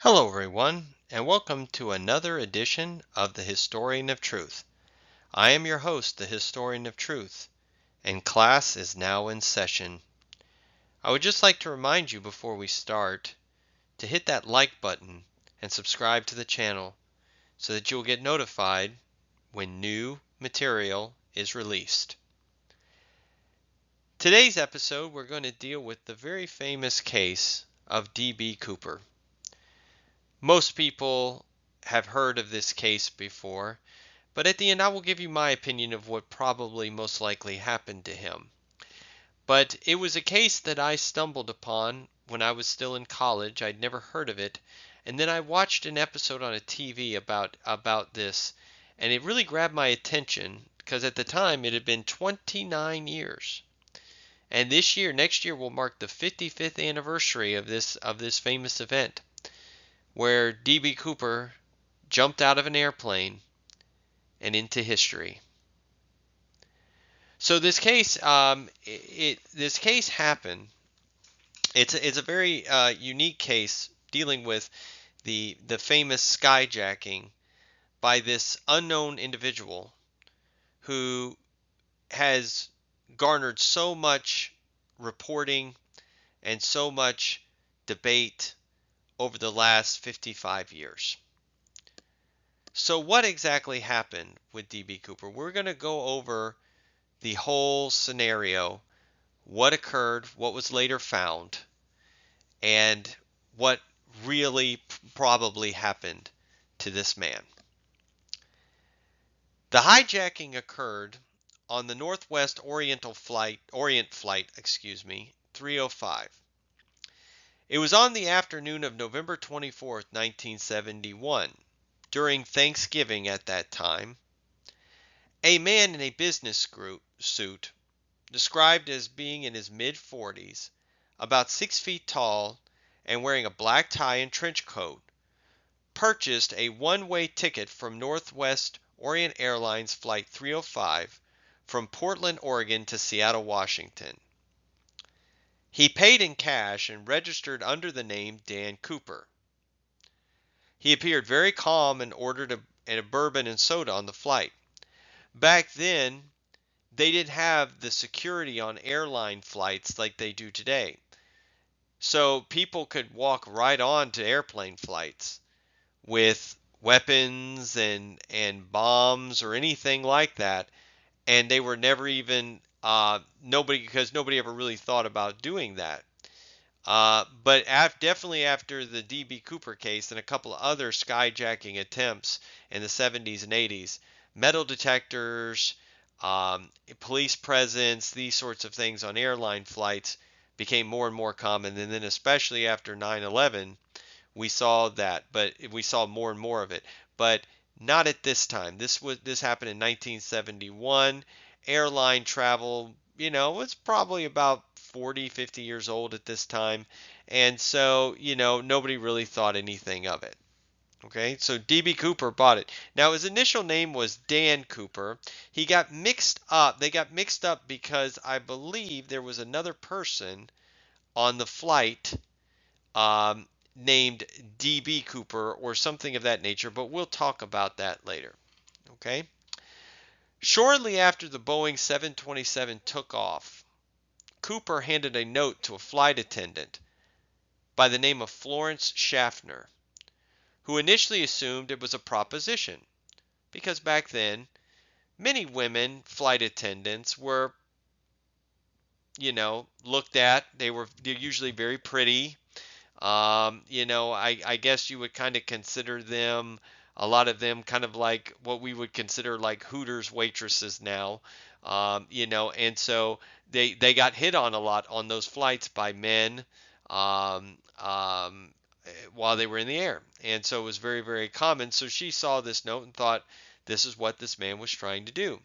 Hello, everyone, and welcome to another edition of the Historian of Truth. I am your host, the Historian of Truth, and class is now in session. I would just like to remind you before we start to hit that like button and subscribe to the channel so that you'll get notified when new material is released. Today's episode, we're going to deal with the very famous case of D.B. Cooper. Most people have heard of this case before, but at the end I will give you my opinion of what probably most likely happened to him. But it was a case that I stumbled upon when I was still in college. I'd never heard of it, and then I watched an episode on a TV about this, and it really grabbed my attention because at the time it had been 29 years. And next year will mark the 55th anniversary of this famous event where D.B. Cooper jumped out of an airplane and into history. So this case happened. It's a very unique case dealing with the famous skyjacking by this unknown individual who has garnered so much reporting and so much debate over the last 55 years. So what exactly happened with D.B. Cooper? We're going to go over the whole scenario, what occurred, what was later found, and what really probably happened to this man. The hijacking occurred on the Northwest Orient Flight 305. It was on the afternoon of November 24th, 1971, during Thanksgiving at that time. A man in a business suit, described as being in his mid-40s, about 6 feet tall, and wearing a black tie and trench coat, purchased a one-way ticket from Northwest Orient Airlines Flight 305 from Portland, Oregon to Seattle, Washington. He paid in cash and registered under the name Dan Cooper. He appeared very calm and ordered a bourbon and soda on the flight. Back then, they didn't have the security on airline flights like they do today. So people could walk right on to airplane flights with weapons and bombs or anything like that, and they were never even nobody ever really thought about doing that. But definitely after the D.B. Cooper case and a couple of other skyjacking attempts in the 70s and 80s, metal detectors, police presence, these sorts of things on airline flights became more and more common. And then especially after 9/11, we saw that, but we saw more and more of it. But not at this time. This happened in 1971. Airline travel, was probably about 40, 50 years old at this time. And so, nobody really thought anything of it. Okay, so D.B. Cooper bought it. Now, his initial name was Dan Cooper. He got mixed up. They got mixed up because I believe there was another person on the flight named D.B. Cooper or something of that nature, but we'll talk about that later. Okay. Shortly after the Boeing 727 took off, Cooper handed a note to a flight attendant by the name of Florence Schaffner, who initially assumed it was a proposition, because back then, many women flight attendants were, looked at. They're usually very pretty. I guess you would kind of consider them, a lot of them, kind of like what we would consider like Hooters waitresses now. And so they got hit on a lot on those flights by men um, um, while they were in the air. And so it was very, very common. So she saw this note and thought this is what this man was trying to do.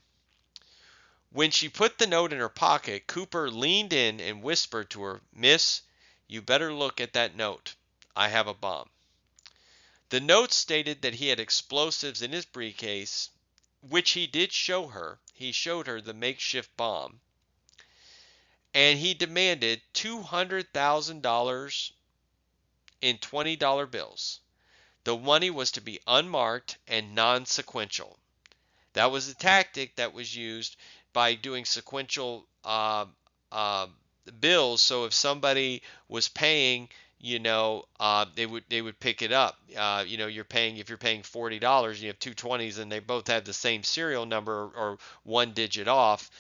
When she put the note in her pocket, Cooper leaned in and whispered to her, "Miss, you better look at that note. I have a bomb." The note stated that he had explosives in his briefcase, which he did show her. He showed her the makeshift bomb. And he demanded $200,000 in $20 bills. The money was to be unmarked and non-sequential. That was a tactic that was used by doing sequential uh, bills. So if somebody was paying, they would pick it up. If you're paying $40, you have two 20s, and they both have the same serial number or one digit off.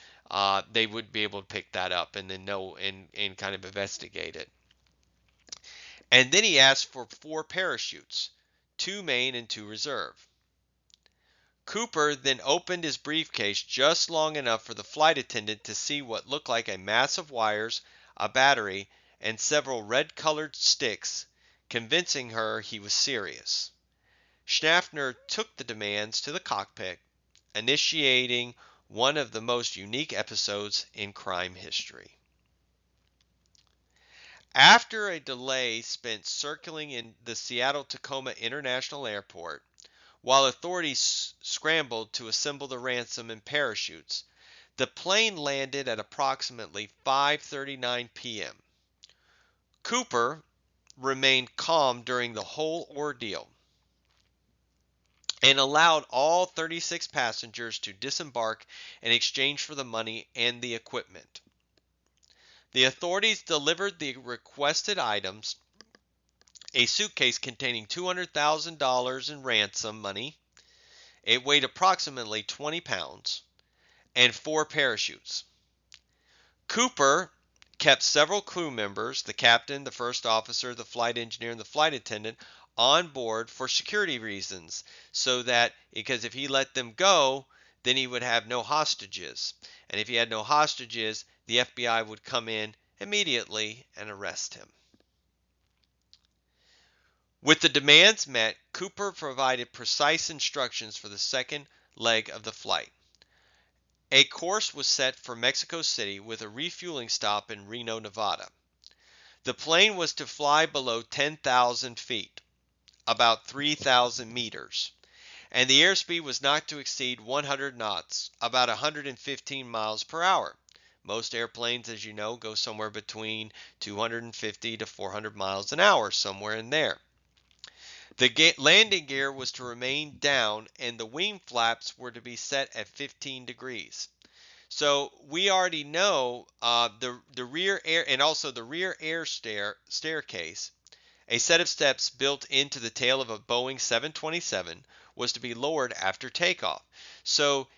They would be able to pick that up and then know and kind of investigate it. And then he asked for 4 parachutes, 2 main and 2 reserve. Cooper then opened his briefcase just long enough for the flight attendant to see what looked like a mass of wires, a battery, and several red-colored sticks, convincing her he was serious. Schaffner took the demands to the cockpit, initiating one of the most unique episodes in crime history. After a delay spent circling in the Seattle-Tacoma International Airport, while authorities scrambled to assemble the ransom and parachutes, the plane landed at approximately 5:39 p.m. Cooper remained calm during the whole ordeal and allowed all 36 passengers to disembark in exchange for the money and the equipment. The authorities delivered the requested items: a suitcase containing $200,000 in ransom money. It weighed approximately 20 pounds, and 4 parachutes. Cooper kept several crew members, the captain, the first officer, the flight engineer, and the flight attendant, on board for security reasons, so that, because if he let them go, then he would have no hostages. And if he had no hostages, the FBI would come in immediately and arrest him. With the demands met, Cooper provided precise instructions for the second leg of the flight. A course was set for Mexico City with a refueling stop in Reno, Nevada. The plane was to fly below 10,000 feet, about 3,000 meters, and the airspeed was not to exceed 100 knots, about 115 miles per hour. Most airplanes, as you know, go somewhere between 250 to 400 miles an hour, somewhere in there. The landing gear was to remain down, and the wing flaps were to be set at 15 degrees. So we already know the rear air, and also the rear air staircase, a set of steps built into the tail of a Boeing 727, was to be lowered after takeoff. So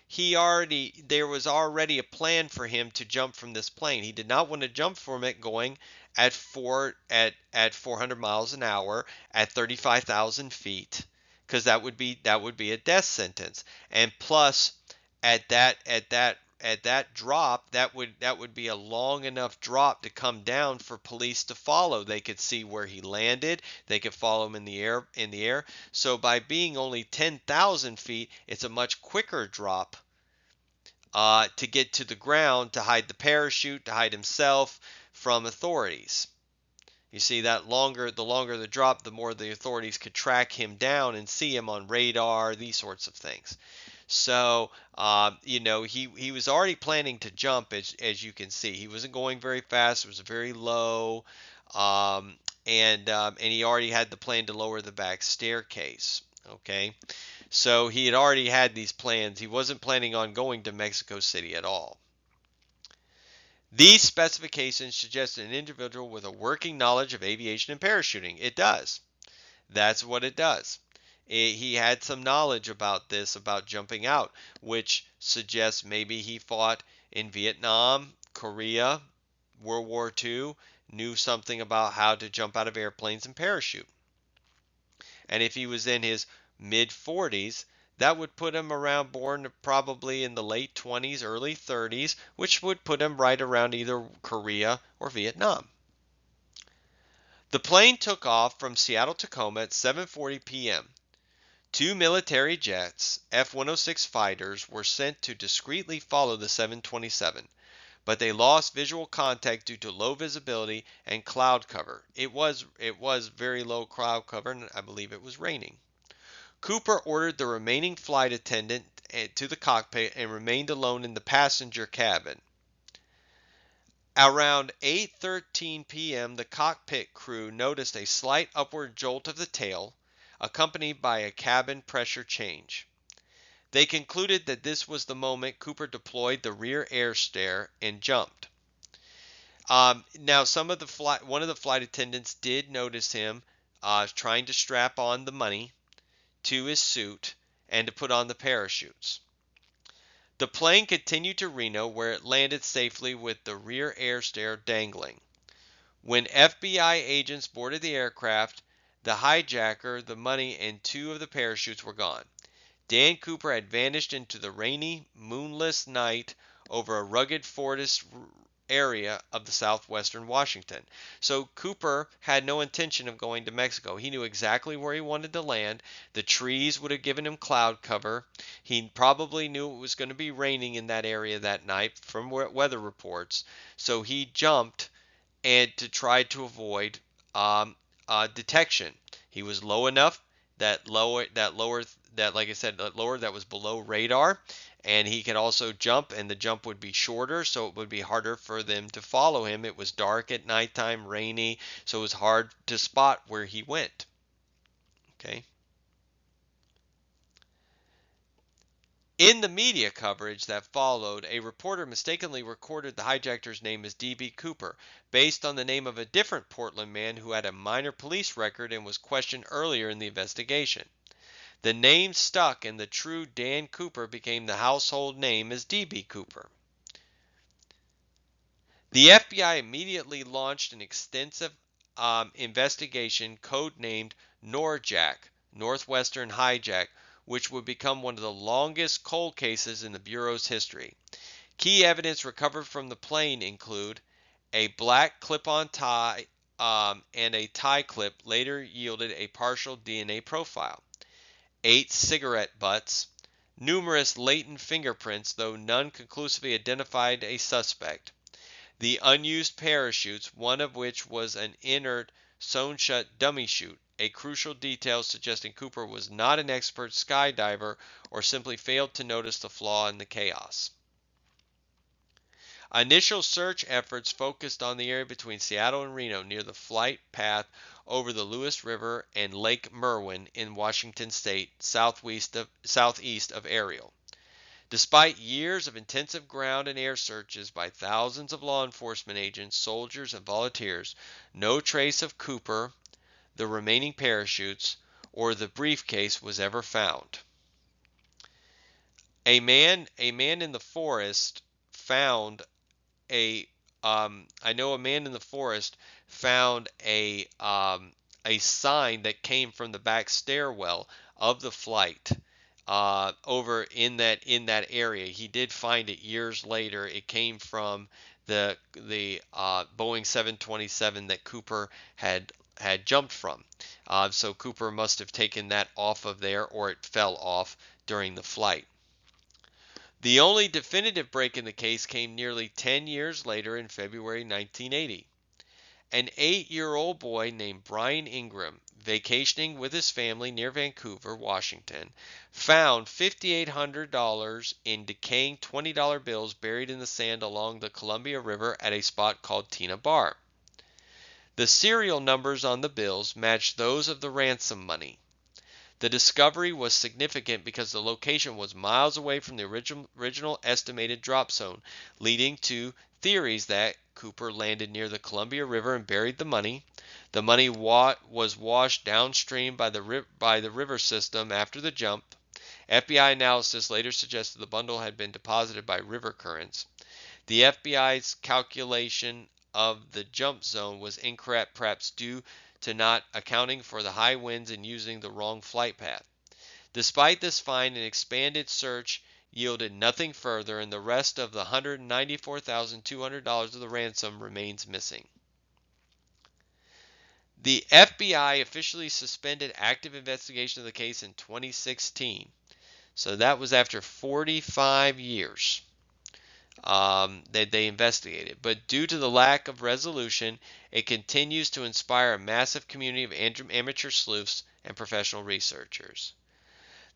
there was already a plan for him to jump from this plane. He did not want to jump from it going at 400 miles an hour at 35,000 feet, because that would be a death sentence. And plus, at that drop, that would be a long enough drop to come down for police to follow. They could see where he landed. They could follow him in the air. So by being only 10,000 feet, it's a much quicker drop to get to the ground, to hide the parachute, to hide himself from authorities. You see, the longer the drop, the more the authorities could track him down and see him on radar, these sorts of things. So, he was already planning to jump, as you can see. He wasn't going very fast. It was very low, and he already had the plan to lower the back staircase. Okay, so he had already had these plans. He wasn't planning on going to Mexico City at all. These specifications suggest an individual with a working knowledge of aviation and parachuting. It does. That's what it does. He had some knowledge about this, about jumping out, which suggests maybe he fought in Vietnam, Korea, World War II, knew something about how to jump out of airplanes and parachute. And if he was in his mid-40s, that would put him around, born probably in the late 20s, early 30s, which would put him right around either Korea or Vietnam. The plane took off from Seattle-Tacoma at 7:40 p.m. 2 military jets, F-106 fighters, were sent to discreetly follow the 727, but they lost visual contact due to low visibility and cloud cover. It was very low cloud cover, and I believe it was raining. Cooper ordered the remaining flight attendant to the cockpit and remained alone in the passenger cabin. Around 8:13 p.m., the cockpit crew noticed a slight upward jolt of the tail, accompanied by a cabin pressure change. They concluded that this was the moment Cooper deployed the rear air stair and jumped. Now, one of the flight attendants did notice him trying to strap on the money to his suit and to put on the parachutes. The plane continued to Reno, where it landed safely with the rear air stair dangling. When FBI agents boarded the aircraft, the hijacker, the money, and two of the parachutes were gone. Dan Cooper had vanished into the rainy, moonless night over a rugged forest area of the southwestern Washington. So Cooper had no intention of going to Mexico. He knew exactly where he wanted to land. The trees would have given him cloud cover. He probably knew it was going to be raining in that area that night from weather reports. So he jumped and to try to avoid detection. He was low enough that like I said, lower that was below radar, and he could also jump, and the jump would be shorter, so it would be harder for them to follow him. It was dark at nighttime, rainy, so it was hard to spot where he went. Okay. In the media coverage that followed, a reporter mistakenly recorded the hijacker's name as D.B. Cooper, based on the name of a different Portland man who had a minor police record and was questioned earlier in the investigation. The name stuck, and the true Dan Cooper became the household name as D.B. Cooper. The FBI immediately launched an extensive investigation codenamed NORJAC, Northwestern Hijack, which would become one of the longest cold cases in the Bureau's history. Key evidence recovered from the plane include a black clip-on tie and a tie clip later yielded a partial DNA profile, 8 cigarette butts, numerous latent fingerprints, though none conclusively identified a suspect, the unused parachutes, one of which was an inert, sewn-shut dummy chute, a crucial detail suggesting Cooper was not an expert skydiver or simply failed to notice the flaw in the chaos. Initial search efforts focused on the area between Seattle and Reno near the flight path over the Lewis River and Lake Merwin in Washington state, southeast of Ariel. Despite years of intensive ground and air searches by thousands of law enforcement agents, soldiers, and volunteers, no trace of Cooper, the remaining parachutes, or the briefcase was ever found. A man in the forest found I know a man in the forest found a sign that came from the back stairwell of the flight over in that area. He did find it years later. It came from the Boeing 727 that Cooper had jumped from. So Cooper must have taken that off of there, or it fell off during the flight. The only definitive break in the case came nearly 10 years later in February 1980. An 8-year-old boy named Brian Ingram, vacationing with his family near Vancouver, Washington, found $5,800 in decaying $20 bills buried in the sand along the Columbia River at a spot called Tina Bar. The serial numbers on the bills matched those of the ransom money. The discovery was significant because the location was miles away from the original estimated drop zone, leading to theories that Cooper landed near the Columbia River and buried the money. The money was washed downstream by the river system after the jump. FBI analysis later suggested the bundle had been deposited by river currents. The FBI's calculation of the jump zone was incorrect, perhaps due to not accounting for the high winds and using the wrong flight path. Despite this find, an expanded search yielded nothing further, and the rest of the $194,200 of the ransom remains missing. The FBI officially suspended active investigation of the case in 2016. So that was after 45 years that they investigated. But due to the lack of resolution, it continues to inspire a massive community of amateur sleuths and professional researchers.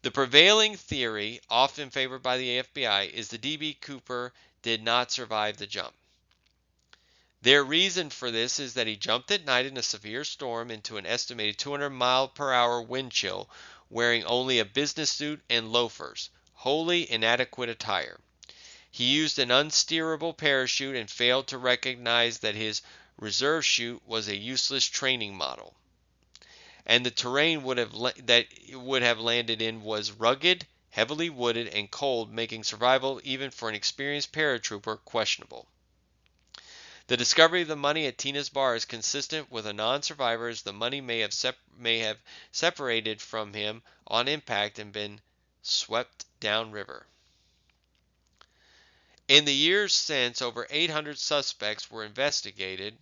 The prevailing theory, often favored by the FBI, is that D.B. Cooper did not survive the jump. Their reason for this is that he jumped at night in a severe storm into an estimated 200-mile-per-hour wind chill wearing only a business suit and loafers, wholly inadequate attire. He used an unsteerable parachute and failed to recognize that his reserve chute was a useless training model, and the terrain that it would have landed in was rugged, heavily wooded, and cold, making survival even for an experienced paratrooper questionable. The discovery of the money at Tina's bar is consistent with a non-survivor, as the money may have separated from him on impact and been swept downriver. In the years since, over 800 suspects were investigated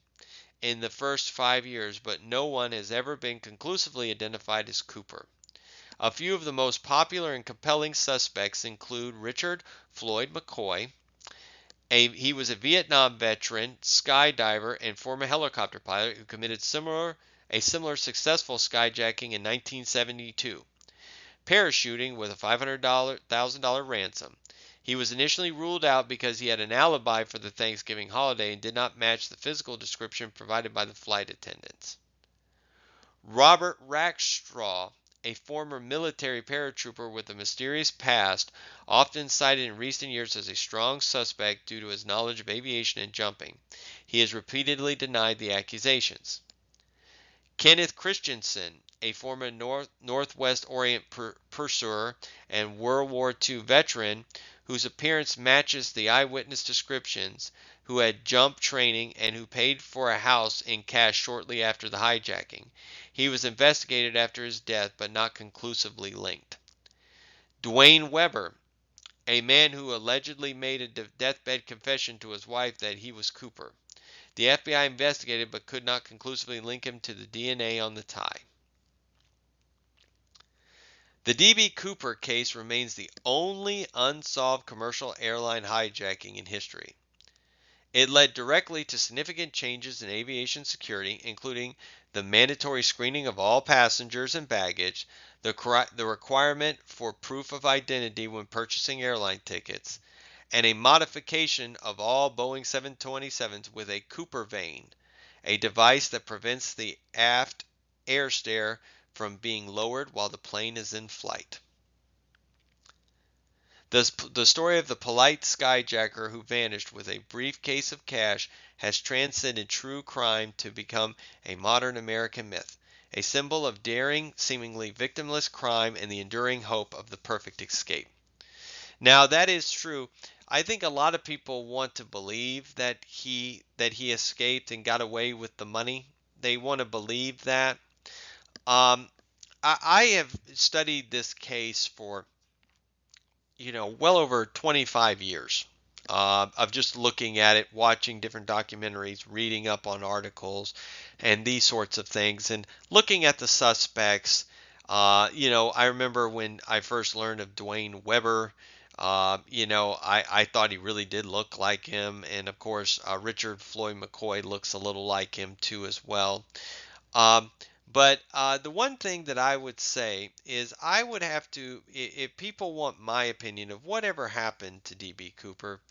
in the first 5 years, but no one has ever been conclusively identified as Cooper. A few of the most popular and compelling suspects include Richard Floyd McCoy. He was a Vietnam veteran, skydiver, and former helicopter pilot who committed a similar successful skyjacking in 1972, parachuting with a $500,000 ransom. He was initially ruled out because he had an alibi for the Thanksgiving holiday and did not match the physical description provided by the flight attendants. Robert Rackstraw, a former military paratrooper with a mysterious past, often cited in recent years as a strong suspect due to his knowledge of aviation and jumping. He has repeatedly denied the accusations. Kenneth Christensen, a former Northwest Orient pursuer and World War II veteran whose appearance matches the eyewitness descriptions, who had jump training and who paid for a house in cash shortly after the hijacking. He was investigated after his death but not conclusively linked. Dwayne Weber, a man who allegedly made a deathbed confession to his wife that he was Cooper. The FBI investigated but could not conclusively link him to the DNA on the tie. The D.B. Cooper case remains the only unsolved commercial airline hijacking in history. It led directly to significant changes in aviation security, including the mandatory screening of all passengers and baggage, the requirement for proof of identity when purchasing airline tickets, and a modification of all Boeing 727s with a Cooper vane, a device that prevents the aft air stair from being lowered while the plane is in flight. The story of the polite skyjacker who vanished with a briefcase of cash has transcended true crime to become a modern American myth, a symbol of daring, seemingly victimless crime and the enduring hope of the perfect escape. Now, that is true. I think a lot of people want to believe that he escaped and got away with the money. They want to believe that. Um, I have studied this case for well over 25 years of just looking at it, watching different documentaries, reading up on articles, and these sorts of things, and looking at the suspects. I remember when I first learned of Dwayne Weber. I thought he really did look like him, and of course, Richard Floyd McCoy looks a little like him too as well. Um, but the one thing that I would say is I would have to, if people want my opinion of whatever happened to D.B. Cooper,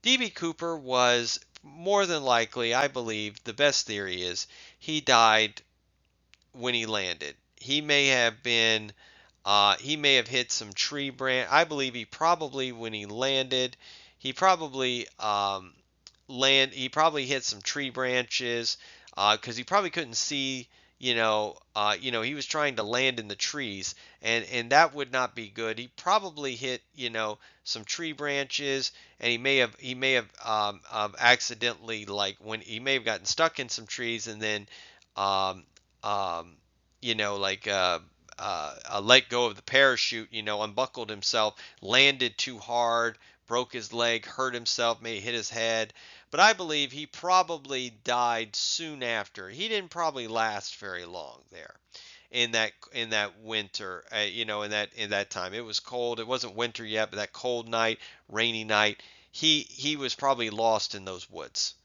D.B. Cooper was more than likely, I believe, the best theory is he died when he landed. He may have hit some tree branch. I believe he probably, when he landed, he probably he probably hit some tree branches because he probably couldn't see. He was trying to land in the trees, and that would not be good. He probably hit some tree branches, and he may have accidentally, like, when he may have gotten stuck in some trees, and then um, um, like let go of the parachute, unbuckled himself, landed too hard, broke his leg, hurt himself, may hit his head. But I believe he probably died soon after. He didn't probably last very long there in that winter, in that time. It was cold. It wasn't winter yet, but that cold night, rainy night, he was probably lost in those woods,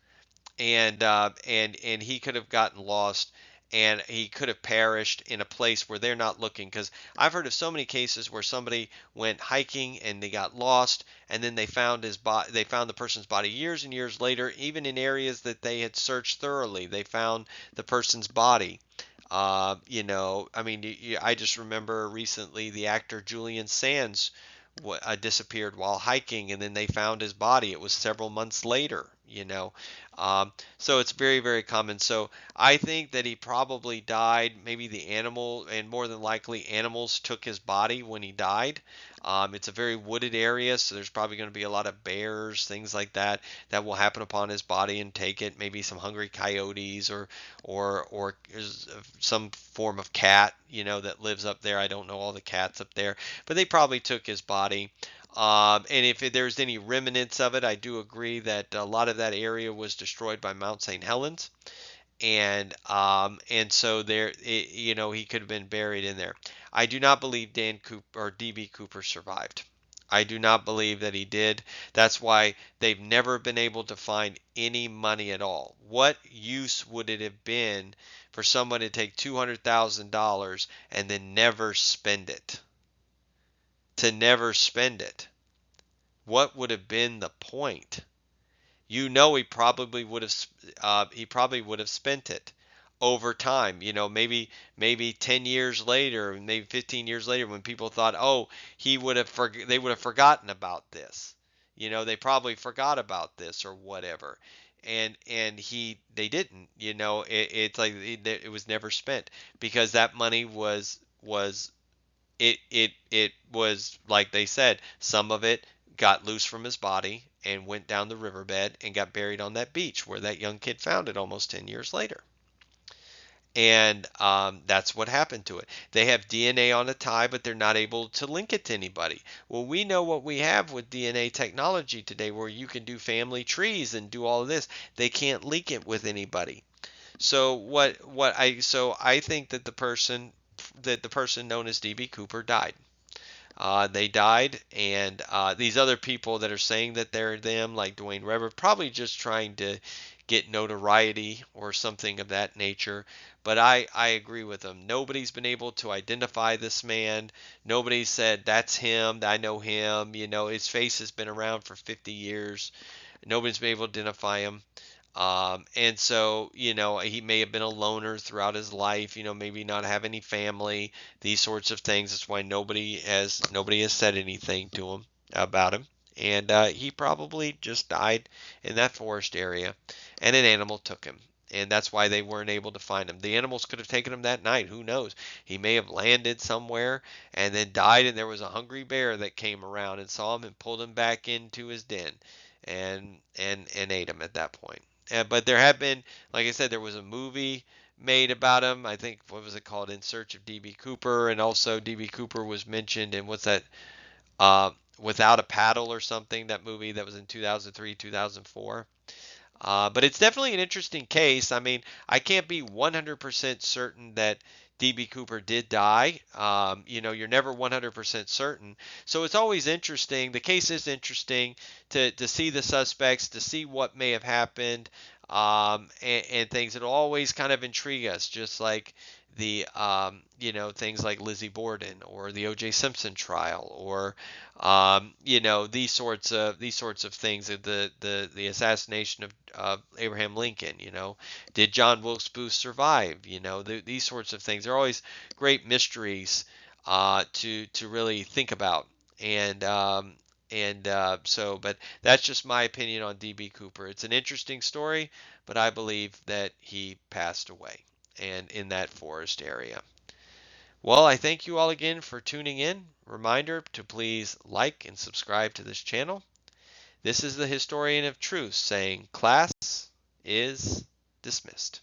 and he could have gotten lost. and he could have perished in a place where they're not looking. Because I've heard of so many cases where somebody went hiking and they got lost, and then they found his body. They found the person's body years and years later, even in areas that they had searched thoroughly. They found the person's body. I mean, I just remember recently the actor Julian Sands disappeared while hiking, and then they found his body. It was several months later. So it's very, very common. So I think that he probably died. Maybe the animal, and more than likely, animals took his body when he died. It's a very wooded area, so there's probably going to be a lot of bears, things like that, that will happen upon his body and take it. Maybe some hungry coyotes, or some form of cat, that lives up there. I don't know all the cats up there, but they probably took his body. And if there's any remnants of it, I do agree that a lot of that area was destroyed by Mount St. Helens, and so he could have been buried in there. I do not believe Dan Cooper or DB Cooper survived. I do not believe that he did. That's why they've never been able to find any money at all. What use would it have been for someone to take $200,000 and then never spend it? To never spend it. What would have been the point? He probably would have spent it over time. Maybe 10 years later, maybe 15 years later, when people thought, oh, they would have forgotten about this. They probably forgot about this or whatever. And they didn't. It's like it was never spent, because that money was like they said, some of it got loose from his body and went down the riverbed and got buried on that beach where that young kid found it almost 10 years later. And that's what happened to it. They have DNA on a tie, but they're not able to link it to anybody. Well, we know what we have with DNA technology today, where you can do family trees and do all of this. They can't link it with anybody. So I think that the person known as DB Cooper died. They died, and these other people that are saying that they're them, like Dwayne Weber, probably just trying to get notoriety or something of that nature. But I agree with them. Nobody's been able to identify this man. Nobody said that's him. I know him. His face has been around for 50 years. Nobody's been able to identify him. And so, he may have been a loner throughout his life, maybe not have any family, these sorts of things. That's why nobody has said anything to him about him. And he probably just died in that forest area, and an animal took him. And that's why they weren't able to find him. The animals could have taken him that night. Who knows? He may have landed somewhere and then died, and there was a hungry bear that came around and saw him and pulled him back into his den and ate him at that point. But there have been, like I said, there was a movie made about him. I think, what was it called? In Search of DB Cooper, and also DB Cooper was mentioned in, what's that? Uh, Without a Paddle or something. That movie that was in 2003, 2004. But it's definitely an interesting case. I mean, I can't be 100% certain that DB Cooper did die. You're never 100% certain. So it's always interesting. The case is interesting to see the suspects, to see what may have happened, and things. It'll always kind of intrigue us, just like things like Lizzie Borden or the O.J. Simpson trial, or these sorts of things. The assassination of Abraham Lincoln. Did John Wilkes Booth survive? These sorts of things. They're always great mysteries to really think about. But that's just my opinion on DB Cooper. It's an interesting story, but I believe that he passed away, and in that forest area. Well, I thank you all again for tuning in. Reminder to please like and subscribe to this channel. This is the Historian of Truth saying class is dismissed.